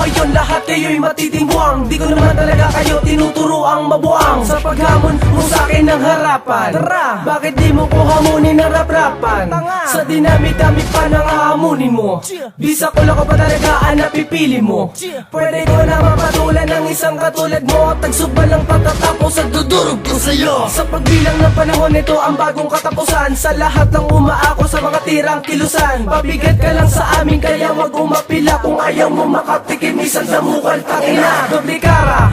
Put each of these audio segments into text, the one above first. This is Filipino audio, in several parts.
ngayon lahat kayo'y matitingwang. Di ko naman talaga kayo tinuturoang mabuang sa paghamon mo sa'kin ng harapan. Tara, bakit di mo ko hamunin ng rap-rapan? Sa dinami-dami pa nang hahamunin mo, bisa ko lang ko pa talaga ang napipili mo. Pwede ko na mapatulan ng isang katulad mo, tagsubal lang patatapos at dudurog ko sa'yo. Sa pagbilang ng panahon, ito ang bagong katapusan. Sa lahat ng umaako sa mga tirang kilusan, pabigat ka lang sa amin kaya wag umapila. Kung ayaw mo makatikim isang damukan, tangina. Doble kara,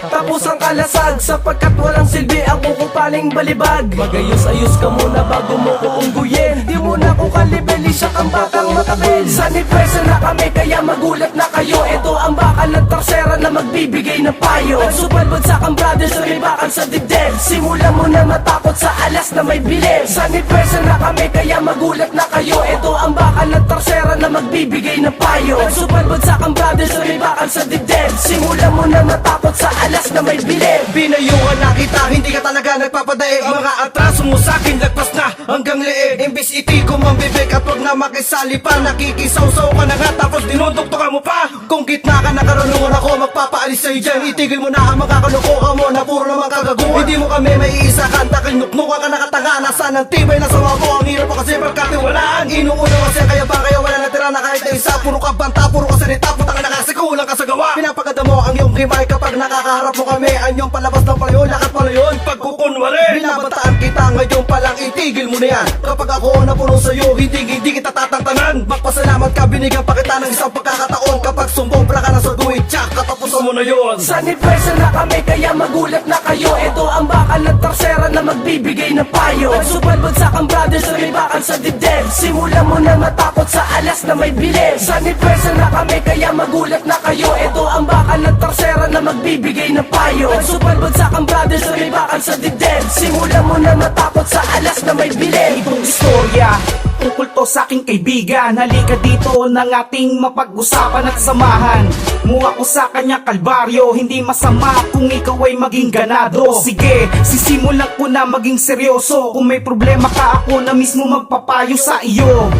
tapos ang kalasag, sapagkat walang silbi ang kukupaling balibag. Magayos-ayos ka muna bago mo ko ungguyin. Di mo na ko kalibeli siya kang batang makapil. Sanipwesa na kami kaya magulat na kayo. Ito ang bakal ng tarsera na magbibigay ng payo. Nagsubalbad sa kang brothers na may bakal sa dibdib. Simula mo na matakot sa alas na may bilib. Sanipwesa na kami kaya magulat na kayo. Ito ang bakal ng tarsera na magbibigay ng payo. Nagsubalbad sa kang brothers na may bakal sa dibdib. Simula mo na matakot sa alas na may bilib. Pinayungan na kita, hindi ka talaga nagpapadaig. Mga atraso mo sa'kin, lagpas na hanggang liig. Imbis itikom ang bibig at wag na makisali pa. Nakikisaw-saw ka na nga tapos dinuduktokan mo pa. Kung gitna ka na karunungan ako, magpapaalis sa'yo dyan. Itigil mo na ang mga kalukuhan mo na puro naman kagaguhan. Hindi mo kami may iisa kanta, kinuknuka ka nakatanga. Nasaan ang tibay na sawa mo, ang hirap pa kasi pagkatiwalaan. Inuuna kasi kaya ba kaya wala natira na kahit na isa. Puro ka banta, puro ka salita, putang na kasi kulang ka sa gawa. Pinapaganda mo ang iyong himay kapag nakakaharap mo kami. Anyong palabas ng palayon, lakat palayon, pagkukunwari. Binabataan kita ngayon palang, itigil mo na yan. Kapag ako napuno sa'yo, hindi kita tatantanan. Magpasalamat ka, binigyan pa kita ng isang pagkakataon. Kapag sumobra ka na sa guwit, tsak, katapusan mo na yun. Sanipwesa na kami kaya magulat na kayo. Ito ang bakal ng tarsera na magbibigay ng payo. Nagsubalbad sa kang brothers na may bakal sa dibdib. Simula mo na matakot sa alas na may bilib. Sanipwesa na kami kaya magulat na kayo. Ito ang bakal ng tarsera na magbibigay ng payo. Nagsubalbad sa kang brothers na may bakal sa dibdib. Simula mo na matakot sa alas na may bilib. Itong istorya tungkol to sa aking kaibigan. Halika dito ng ating mapag-usapan at samahan. Muha ko sa kanya kalbaryo, hindi masama kung ikaw ay maging ganado. Sige, sisimulan ko na maging seryoso. Kung may problema ka, ako na mismo magpapayo sa iyo.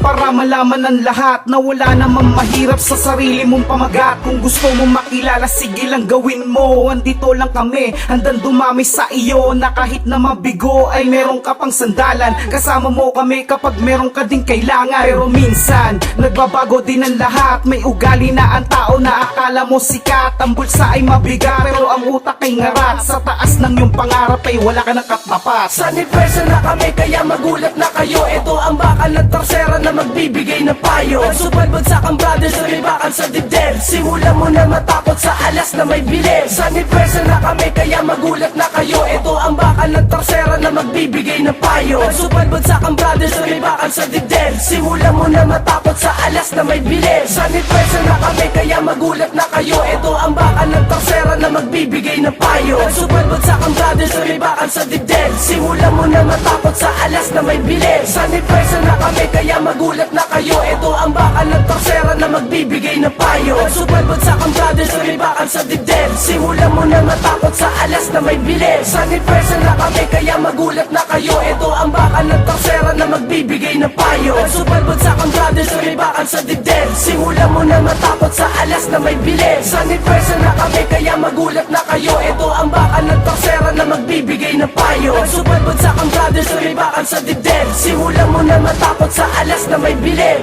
Para malaman ng lahat na wala namang mahirap sa sarili mong pamagat. Kung gusto mo makilala, sige lang gawin mo. Andito lang kami, handang dumami sa iyo. Na kahit na mabigo ay meron ka pang sandalan. Kasama mo kami kapag meron ka ding kailangan. Pero minsan, nagbabago din ang lahat. May ugali na ang tao na akala mo sikat. Ang bulsa ay mabigat, pero ang utak ay ngarat. Sa taas ng iyong pangarap ay wala ka ng katapat. Sanipwesa na kami kaya magulat na kayo. Ito ang bakal ng tarsera na magbibigay ng payo. Nagsubalbad sa kang brothers na may bakal sa dibdib. Simula mo na matakot sa alas na may bilib. Sanipwesa na kami kaya magulat na kayo. Ito ang bakal ng tarsera na magbibigay ng payo. Nagsubalbad sa kang brothers na may bakal sa dibdib. Simula mo na matakot sa alas na may bilib. Sanipwesa na kami kaya magulat na kayo. Ito ang bakal ng tarsera na magbibigay ng payo. Nagsubalbad sa kang brothers na may bakal sa dibdib. Simula mo na matakot sa alas na may bilib. Sanipwesa na kami kaya magulat na kayo. Ito ang bakal ng tarsera na magbibigay ng payo. Nagsubalbad sa kang brothers na may bakal sa dibdib. Simula mo na matakot sa alas na may bilib. Sanipwesa na kami kaya magulat na kayo. Ito ang bakal ng tarsera na magbibigay ng payo. Nagsubalbad sa kang brothers na may bakal sa dibdib. Simula mo na matakot sa alas na may bilib. Sanipwesa na kami kaya magulat na kayo. Ito ang bakal ng tarsera na magbibigay ng payo. Nagsubalbad sa kang brothers na may bakal sa dibdib. Simula mo na matakot sa alas na may bilib.